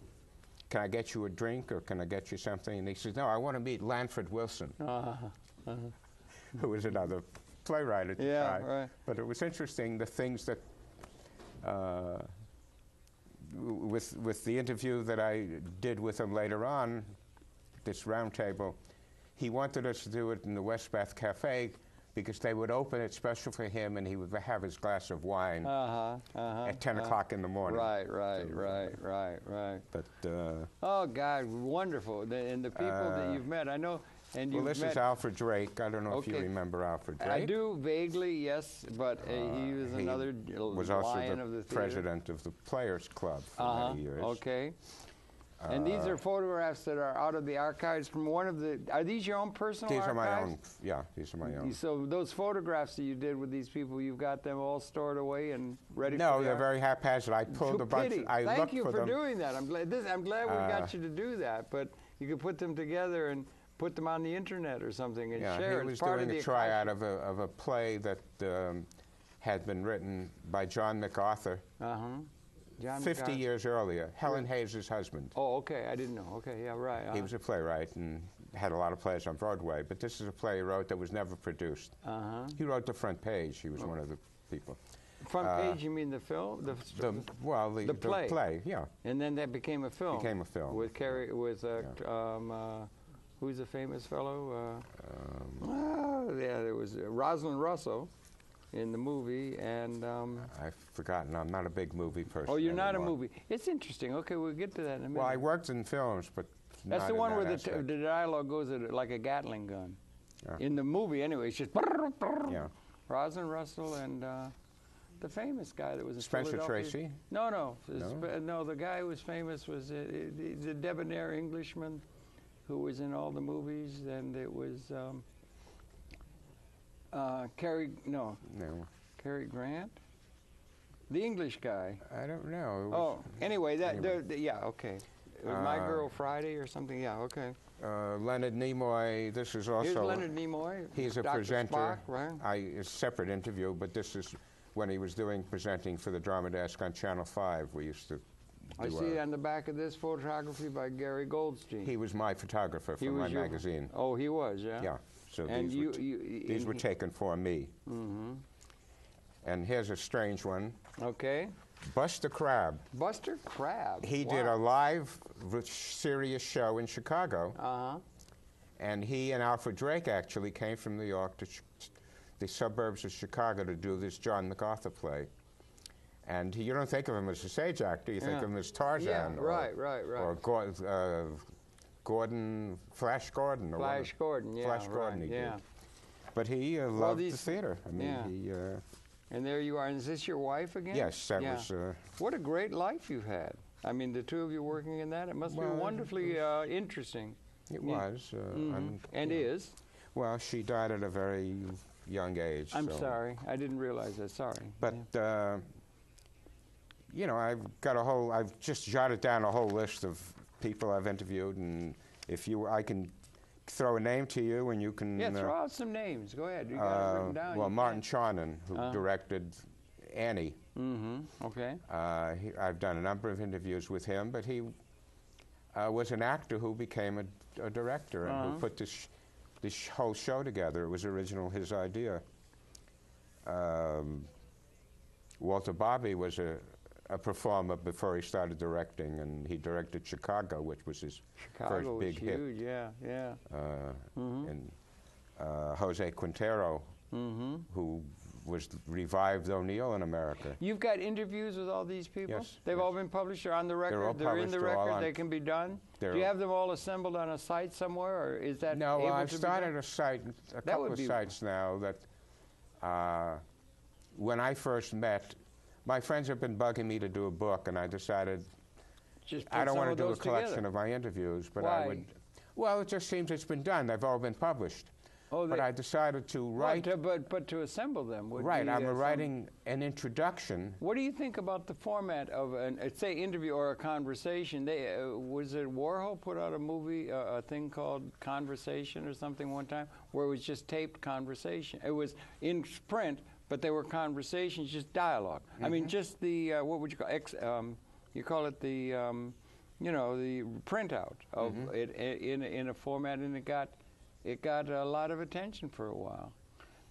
can I get you a drink or can I get you something? And he said, no, I want to meet Lanford Wilson, who was another playwright at the time. Right. But it was interesting, the things that, with the interview that I did with him later on, this round table, he wanted us to do it in the West Bath Cafe because they would open it special for him and he would have his glass of wine at 10 o'clock in the morning. Right. But oh, God, wonderful. And the people that you've met, I know. And well, this is Alfred Drake. I don't know if you remember Alfred Drake. I do vaguely, yes, but he was another was also lion of the theater. President of the Players Club for many years. Okay. And these are photographs that are out of the archives from one of the. Are these your own personal archives? These are my own. Yeah, these are my own. So those photographs that you did with these people, you've got them all stored away and ready. No, they're very haphazard. I pulled a bunch. Thank you for doing that. I'm glad we got you to do that. But you could put them together and put them on the internet or something and share it. He was doing a tryout of a play that had been written by John MacArthur. 50 years earlier, Helen Hayes' husband. Oh, okay, I didn't know. Okay, yeah, right. He was a playwright and had a lot of plays on Broadway, but this is a play he wrote that was never produced. He wrote the front page. He was one of the people. Front page, you mean the film? The play. The play, yeah. And then that became a film. Became a film. With who's the famous fellow? There was Rosalind Russell in the movie, and I've forgotten. I'm not a big movie person. Oh, you're not anymore. a movie. It's interesting. Okay, we'll get to that in a minute. Well, I worked in films, but that's the one where the dialogue goes like a Gatling gun. In the movie, anyway, it's just Rosalind Russell and the famous guy that was in Spencer Philadelphia. Tracy. No. The guy who was famous was the debonair Englishman who was in all the movies, and it was. Cary Grant? The English guy. I don't know. Anyway, okay. My Girl Friday or something, okay. Leonard Nimoy, this is also... Here's Leonard Nimoy. He's a Dr. presenter. Spock, right? It's a separate interview, but this is when he was presenting for the Drama Desk on Channel 5. We used to I see on the back of this photography by Gary Goldstein. He was my photographer for my magazine. Oh, he was, yeah? Yeah. So and these were taken for me. And here's a strange one. Okay. Buster Crabbe. Buster Crabbe. He wow. did a live serious show in Chicago. Uh-huh. And he and Alfred Drake actually came from New York to the suburbs of Chicago to do this John MacArthur play. And you don't think of him as a stage actor, you think of him as Tarzan. Yeah, right. Or Gordon, Flash Gordon. Flash Gordon, yeah. Flash Gordon, he did. But he loved the theater. I mean, he... and there you are. And is this your wife again? Yes, that was... what a great life you've had. I mean, the two of you working in that, it must be wonderfully interesting. It was. And is. Well, she died at a very young age. I'm sorry. I didn't realize that. Sorry. But, you know, I've just jotted down a whole list of people I've interviewed, and I can throw a name to you, and you can... Yeah, throw out some names. Go ahead. You got it written down. Well, Martin Charnin, who directed Annie. Mm-hmm. Okay. I've done a number of interviews with him, but he was an actor who became a director and who put this whole show together. It was originally his idea. Walter Bobby was a performer before he started directing, and he directed Chicago, which was his first big hit. Huge, yeah. And Jose Quintero, who revived O'Neill in America. You've got interviews with all these people? Yes. They've all been published? They're on the record? They're in the record? They can be done? Do you have them all assembled on a site somewhere, or is that No, I've started a site, a couple of sites now that when I first met, my friends have been bugging me to do a book, and I decided I don't want to do a collection of my interviews, but Why? I would. Well, it just seems it's been done. They've all been published. Oh, but I decided to write. But to assemble them would right, be... I'm writing an introduction. What do you think about the format of say, interview or a conversation? Was it Warhol put out a movie, a thing called Conversation or something one time, where it was just taped conversation? It was in print, but they were conversations, just dialogue. I mean, just the, what would you call it? You call it the, you know, the printout of it in a format, and it got a lot of attention for a while.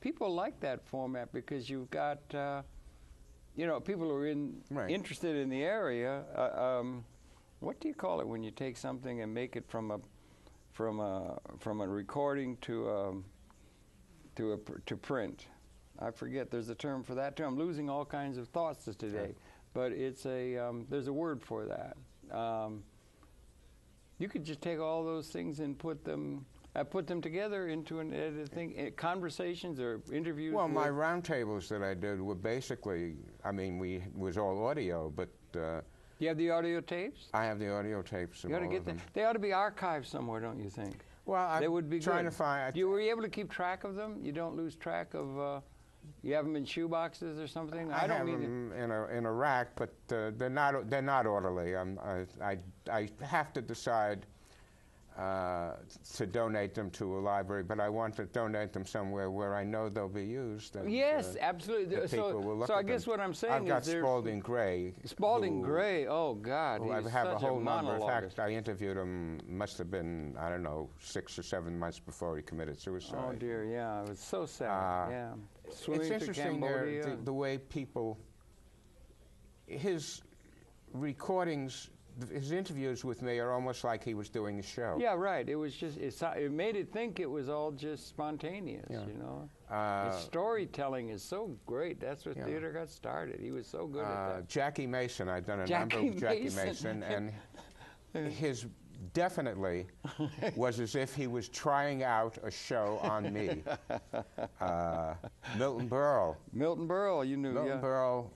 People like that format because you've got, you know, people who are interested in the area. What do you call it when you take something and make it from a recording to print? I forget. There's a term for that too. I'm losing all kinds of thoughts today, but it's there's a word for that. You could just take all those things and put them together into an edited thing, conversations or interviews. Well, my roundtables that I did were basically, I mean, it was all audio, but... you have the audio tapes? I have the audio tapes of you ought to get them. They ought to be archived somewhere, don't you think? Well, they would be trying good. to find... Were you able to keep track of them? You don't lose track of... you have them in shoe boxes or something? I have them in a rack, but they're not orderly. I have to decide to donate them to a library, but I want to donate them somewhere where I know they'll be used. And, yes, absolutely. So I guess what I'm saying is... I've got Spalding Gray. Spalding Gray, oh, God, I he's have such a whole number. In monologuist. fact, I interviewed him, must have been, I don't know, 6 or 7 months before he committed suicide. Oh, dear, yeah, it was so sad, yeah. Swimming it's interesting the way people... His recordings... His interviews with me are almost like he was doing a show. Yeah, right. It was just, it made it think it was all just spontaneous, you know. His storytelling is so great. That's what theater got started. He was so good at that. Jackie Mason, I've done a number of Jackie Mason, and his definitely was as if he was trying out a show on me. Milton Berle. Milton Berle, you knew, Milton Berle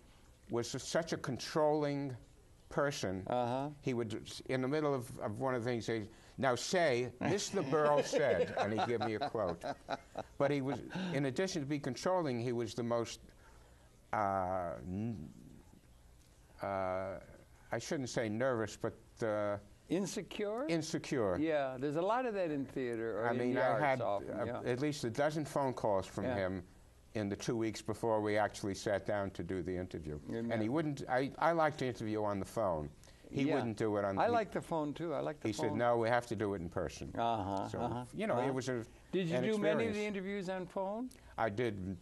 was such a controlling person. He would, in the middle of one of the things, say, "Now say, Mr. Berle said," and he'd give me a quote. But he was, in addition to be controlling, he was the most, I shouldn't say nervous, but... insecure? Insecure. Yeah, there's a lot of that in theater. Or I mean, I had often, at least a dozen phone calls from him in the 2 weeks before we actually sat down to do the interview. And he wouldn't, I like to interview on the phone. He wouldn't do it on the... I like the phone, too. I like the phone. He said, no, we have to do it in person. So, you know, it was a... Did you do many of the interviews on phone? I did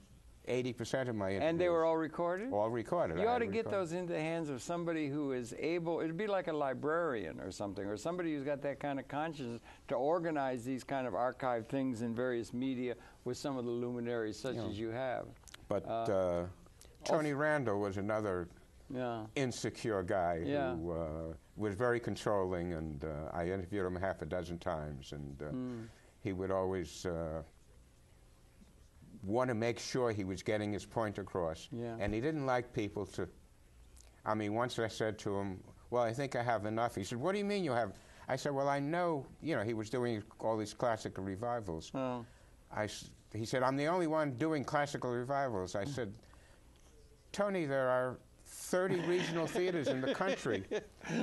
80% of my interviews. And they were all recorded? All recorded. You ought to get those into the hands of somebody who is able, it'd be like a librarian or something, or somebody who's got that kind of conscience to organize these kind of archived things in various media with some of the luminaries such as you have. But Tony Randall was another insecure guy who was very controlling, and I interviewed him half a dozen times, and he would always want to make sure he was getting his point across. And he didn't like people to, I mean, once I said to him, well, I think I have enough. He said, what do you mean you have? I said, well, I know, you know, he was doing all these classical revivals. He said, I'm the only one doing classical revivals. I said, Tony, there are 30 regional theaters in the country,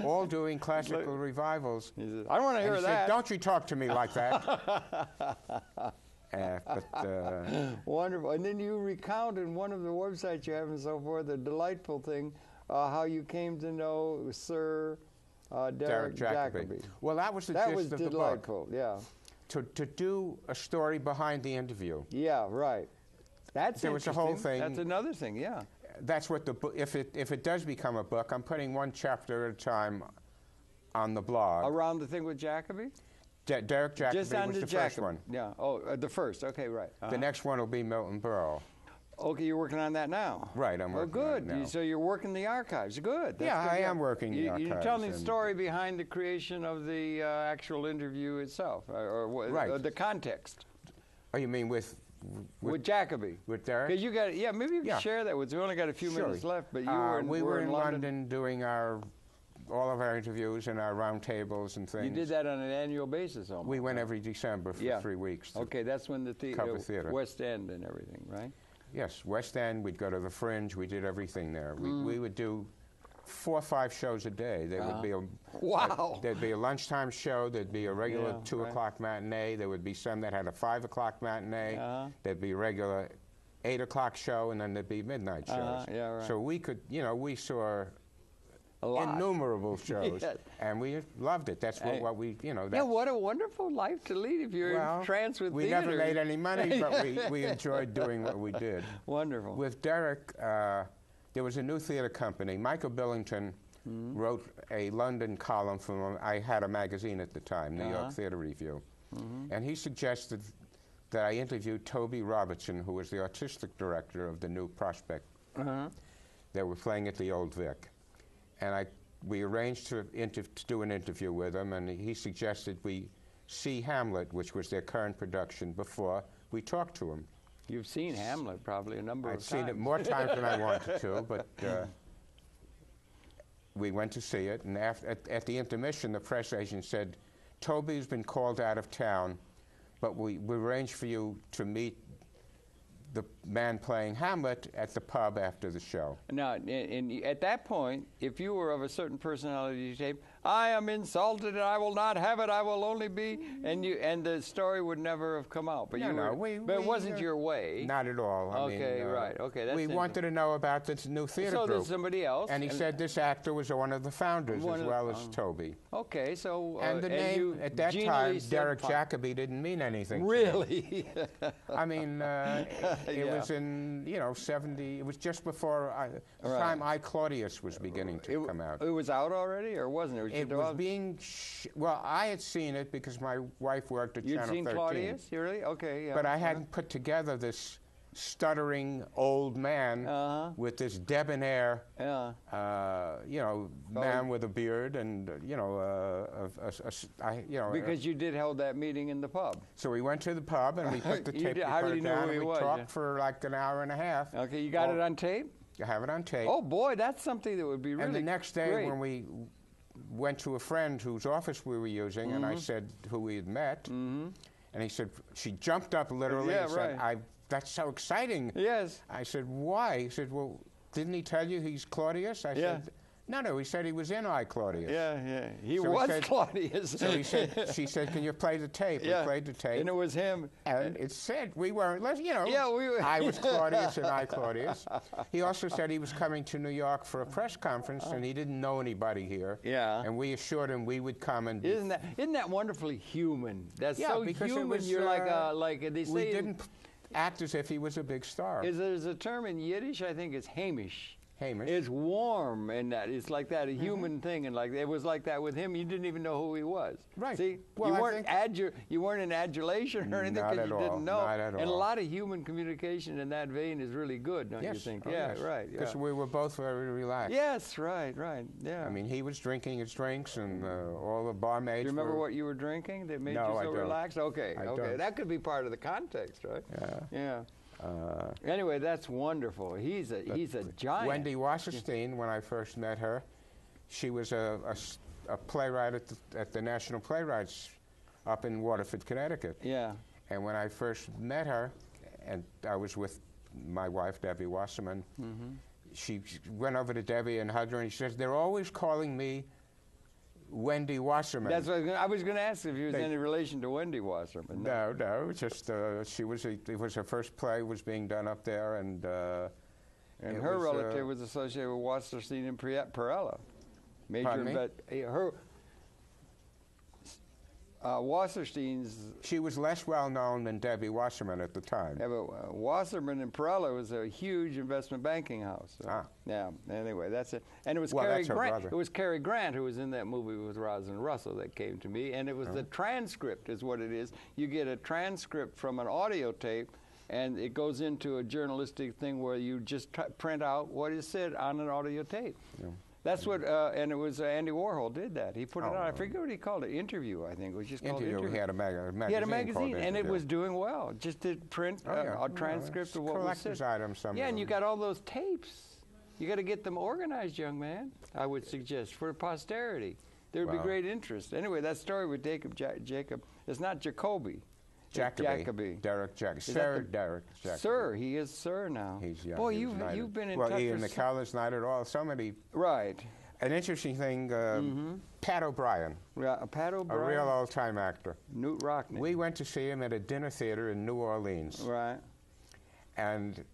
all doing classical revivals. He said, I don't want to hear he that. Said, don't you talk to me like that. Wonderful. And then you recount in one of the websites you have and so forth, the delightful thing, how you came to know Sir Derek Jacobi. Well, that was the that gist was of delightful, the book. To do a story behind the interview. Yeah, right. That's there was a whole thing. That's another thing, yeah. That's what the book, if it does become a book, I'm putting one chapter at a time on the blog. Around the thing with Jacobi? Derek Jacobi was the first one. Yeah, the first, okay, right. The next one will be Milton Berle. Okay, you're working on that now. Right, I'm working on it now. So you're working the archives. Good. That's yeah, good. I am working the archives. You're telling the story behind the creation of the actual interview itself, or the context. Oh, you mean with Jacobi? With Derek? Because you got, maybe you can share that with us. We only got a few minutes left, but you were in London doing all of our interviews and our round tables and things. You did that on an annual basis almost. We went every December for 3 weeks. Okay, that's when the theater. West End and everything, right? Yes, West End, we'd go to the Fringe, we did everything there. We would do 4 or 5 shows a day. There would be there'd be a lunchtime show, there'd be a regular 2 o'clock matinee, there would be some that had a 5 o'clock matinee, there'd be a regular 8 o'clock show, and then there'd be midnight shows. So we could, we saw innumerable shows, and we loved it. That's what we, yeah, what a wonderful life to lead if you're in trance with we theater. Never made any money, but we enjoyed doing what we did. Wonderful. With Derek, there was a new theater company. Michael Billington wrote a London column from, I had a magazine at the time, New York Theater Review, and he suggested that I interview Toby Robertson, who was the artistic director of the new Prospect. They were playing at the Old Vic. And we arranged to do an interview with him, and he suggested we see Hamlet, which was their current production, before we talked to him. You've seen Hamlet probably a number of times. I'd seen it more times than I wanted to, but we went to see it, and at the intermission, the press agent said, Toby's been called out of town, but we arranged for you to meet the man playing Hamlet at the pub after the show. Now, at that point, if you were of a certain personality tape, I am insulted and I will not have it, I will only be, and the story would never have come out. But it wasn't your way. Not at all. I mean, right. Okay, that's we wanted to know about this new theater group. So there's somebody else. And he said this actor was one of the founders as well as Toby. Okay, so... and the name, at that time, Derek Jacobi didn't mean anything. Really? I mean, it was in, 70, it was just before the time I, Claudius was beginning to come out. It was out already, or wasn't it? It was being, well, I had seen it because my wife worked at Channel 13. You'd seen Claudius? You really? Okay, yeah. But I hadn't put together this stuttering old man with this debonair, man with a beard, and because you did hold that meeting in the pub. So we went to the pub and we put the tape recorder down and we talked for like an hour and a half. Okay, you got it on tape? You have it on tape. Oh boy, that's something that would be really great. And the next day when we went to a friend whose office we were using, and I said who we had met, and he said, she jumped up literally and said, that's so exciting. Yes. I said, why? He said, well, didn't he tell you he's Claudius? I said, no, he said he was in I, Claudius. Yeah. He was Claudius. So she said, can you play the tape? We played the tape. And it was him. And it said, we weren't, I was Claudius and I, Claudius. He also said he was coming to New York for a press conference and he didn't know anybody here. Yeah. And we assured him we would come and... Isn't that wonderfully human? That's so human. It was, you're like they say... act as if he was a big star. There's a term in Yiddish, I think it's Hamish. Hamish. It's warm, and that it's like that, a human thing, and like it was like that with him. You didn't even know who he was. Right. See, well, you weren't in adulation or anything because you didn't know. Not at all. And a lot of human communication in that vein is really good, don't you think? Oh, yeah, yes. right. Because we were both very relaxed. Yes, right. Yeah. I mean, he was drinking his drinks, and all the barmaids. Do you remember what you were drinking that made you so relaxed? Okay, that could be part of the context, right? Yeah. Anyway, that's wonderful. He's a giant. Wendy Wasserstein, when I first met her, she was a playwright at the National Playwrights up in Waterford, Connecticut. Yeah. And when I first met her, and I was with my wife, Debbie Wasserman, she went over to Debbie and hugged her, and she says, "They're always calling me Wendy Wasserman." That's what I was going to ask if you was any relation to Wendy Wasserman. No, just she was. It was her first play was being done up there, and her relative was associated with Wasserstein and Perella. Wasserstein's. She was less well known than Debbie Wasserman at the time. Yeah, but Wasserman and Perella was a huge investment banking house. So, yeah. Anyway, that's it. And it was Cary Grant. It was Cary Grant who was in that movie with Rosalind Russell that came to me, and it was the transcript, is what it is. You get a transcript from an audio tape, and it goes into a journalistic thing where you just print out what is said on an audio tape. Yeah. That's what, and it was Andy Warhol did that. He put it on. I forget what he called it. Interview, I think. It was just called Interview. He had a magazine. He had a magazine, and it was doing well. Just to print a transcript of what was said. Collector's items. Yeah, and you got all those tapes. You got to get them organized, young man. I would suggest for posterity. There would be great interest. Anyway, that story with Jacob. It's not Jacoby. Jacoby. Derek Jacoby. Sir Derek Jacoby. Sir, he is sir now. He's young. Boy, you've been in touch with... Ian McCullough's Night at All. So many... Right. An interesting thing, Pat O'Brien. Yeah, Pat O'Brien. A real old-time actor. Newt Rockney. We went to see him at a dinner theater in New Orleans. Right. And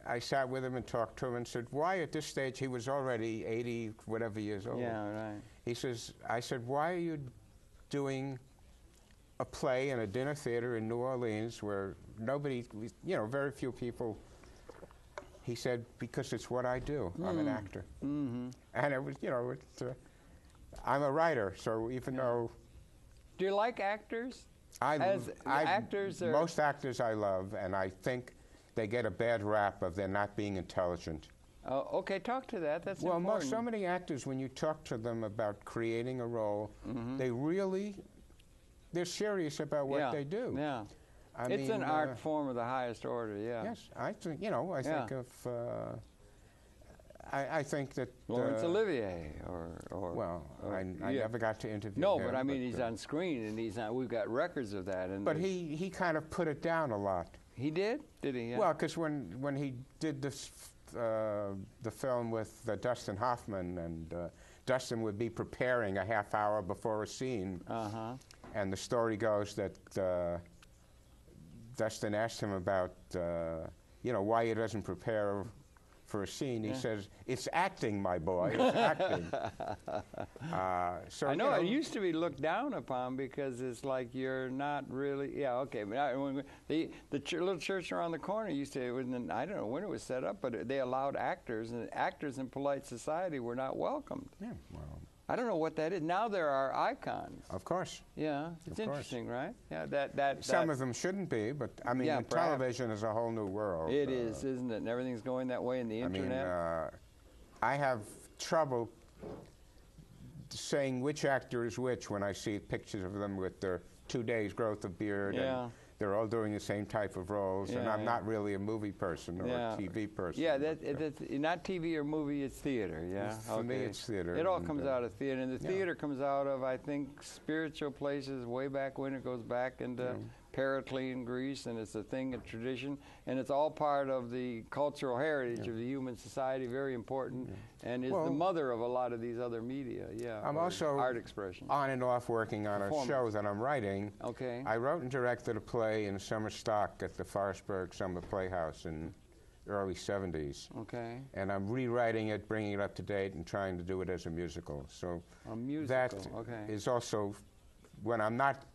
I sat with him and talked to him and said, why at this stage, he was already 80, whatever years old. Yeah, right. I said, why are you doing a play in a dinner theater in New Orleans where nobody, very few people. He said, because it's what I do. I'm an actor. And it was, I'm a writer, so even though... Do you like actors? Most actors I love, and I think they get a bad rap of their not being intelligent. Oh, okay, talk to that. That's important. Well, so many actors, when you talk to them about creating a role, they're serious about what they do. Yeah. It's an art form of the highest order, yeah. Yes, I think, think of, I think that... Laurence Olivier, I never got to interview him. No, but I mean, he's on screen, and we've got records of that. And but he kind of put it down a lot. He did? Did he? Yeah. Well, because when he did this, the film with Dustin Hoffman, and Dustin would be preparing a half hour before a scene, and the story goes that Dustin asked him about, why he doesn't prepare for a scene. He says, it's acting, my boy, it's acting. So I know it used to be looked down upon because it's like you're not really, but the little church around the corner used to, I don't know when it was set up, but they allowed actors, and actors in polite society were not welcomed. Yeah, well... I don't know what that is. Now there are icons. Of course. Yeah, it's interesting, right? Yeah, some of them shouldn't be, but I mean, television is a whole new world. It is, isn't it? And everything's going that way in the internet. I mean, I have trouble saying which actor is which when I see pictures of them with their 2 days' growth of beard. And they're all doing the same type of roles, and I'm not really a movie person or a TV person. Yeah, that's not TV or movie, it's theater, yeah? For me, it's theater. It all comes out of theater, and the theater comes out of, I think, spiritual places way back when. It goes back into Periclean Greece, and it's a thing, a tradition, and it's all part of the cultural heritage of the human society, very important, and is the mother of a lot of these other media, I'm also art expression. On and off working on a show that I'm writing. Okay. I wrote and directed a play in summer stock at the Forestburg Summer Playhouse in early 70s. Okay. And I'm rewriting it, bringing it up to date, and trying to do it as a musical. So a musical, that is also, when I'm not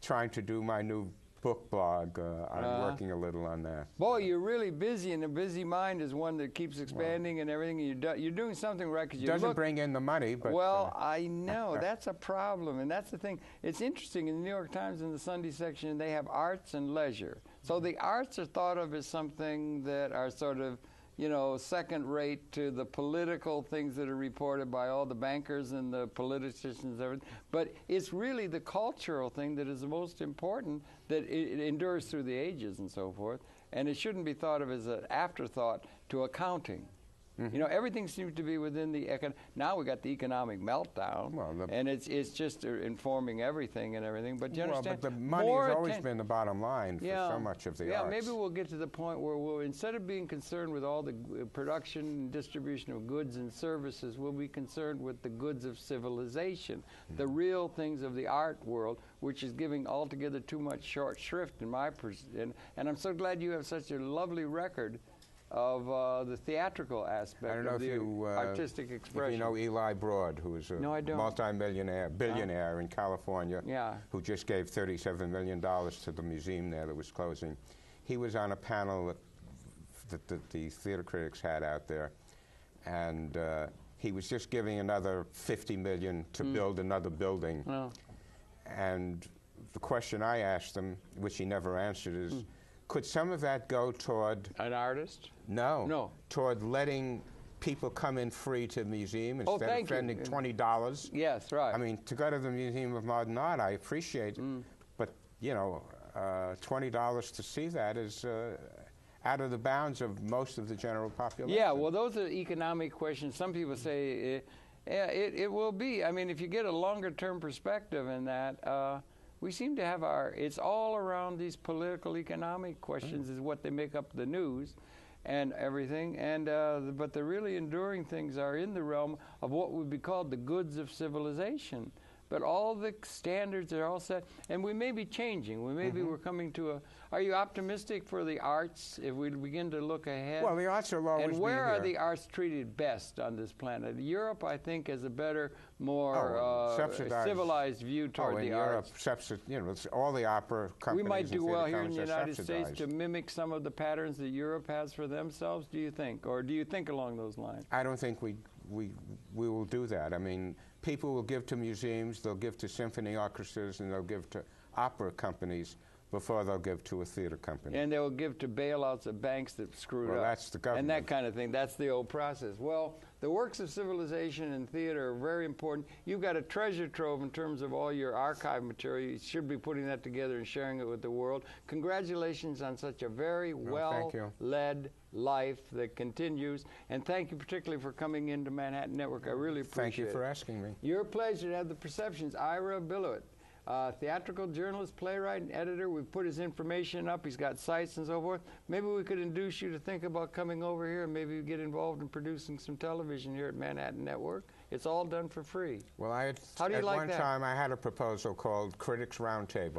trying to do my new book blog. I'm working a little on that. Boy, you're really busy, and a busy mind is one that keeps expanding and everything. And you're doing something right. Cause you doesn't bring in the money, but... Well, I know. That's a problem, and that's the thing. It's interesting. In the New York Times, in the Sunday section, they have arts and leisure. So the arts are thought of as something that are sort of, you know, second rate to the political things that are reported by all the bankers and the politicians and everything. But it's really the cultural thing that is the most important, that it endures through the ages and so forth. And it shouldn't be thought of as an afterthought to accounting. You know, everything seems to be within the now we got the economic meltdown, and it's just informing everything and everything. But you understand, but the money has always been the bottom line for so much of the arts. Maybe we'll get to the point where we'll, instead of being concerned with all the production and distribution of goods and services, we'll be concerned with the goods of civilization, the real things of the art world, which is giving altogether too much short shrift in my and I'm so glad you have such a lovely record of the theatrical aspect of the artistic expression. If you know Eli Broad, who is a billionaire in California, who just gave $37 million to the museum there that was closing. He was on a panel that the theater critics had out there, and he was just giving another $50 million to build another building. And the question I asked him, which he never answered, is, could some of that go toward... An artist? No. Toward letting people come in free to the museum instead of spending $20. Yes, right. I mean, to go to the Museum of Modern Art, I appreciate it, but, you know, $20 to see that is out of the bounds of most of the general population. Yeah, well, those are economic questions. Some people say, it will be. I mean, if you get a longer-term perspective in that, we seem to have it's all around these political, economic questions is what they make up the news and everything. And but the really enduring things are in the realm of what would be called the goods of civilization. But all the standards are all set, and we may be changing. We're coming to a... Are you optimistic for the arts if we begin to look ahead? Well, the arts will always be And where are the arts treated best on this planet? Europe, I think, has a better, more civilized view toward the arts. You know, all the opera companies. We might do well here in the United States to mimic some of the patterns that Europe has for themselves, do you think? Or do you think along those lines? I don't think we will do that. I mean, people will give to museums, they'll give to symphony orchestras, and they'll give to opera companies before they'll give to a theater company. And they'll give to bailouts of banks that screwed up. Well, that's the government. And that kind of thing. That's the old process. Well, the works of civilization and theater are very important. You've got a treasure trove in terms of all your archive material. You should be putting that together and sharing it with the world. Congratulations on such a very well-led life that continues. And thank you particularly for coming into Manhattan Network. I really appreciate it. Thank you for asking me. Your pleasure to have the Perceptions. Ira Bilowit. Theatrical journalist, playwright, and editor. We've put his information up. He's got sites and so forth. Maybe we could induce you to think about coming over here and maybe get involved in producing some television here at Manhattan Network. It's all done for free. Well, at one time I had a proposal called Critics Roundtable.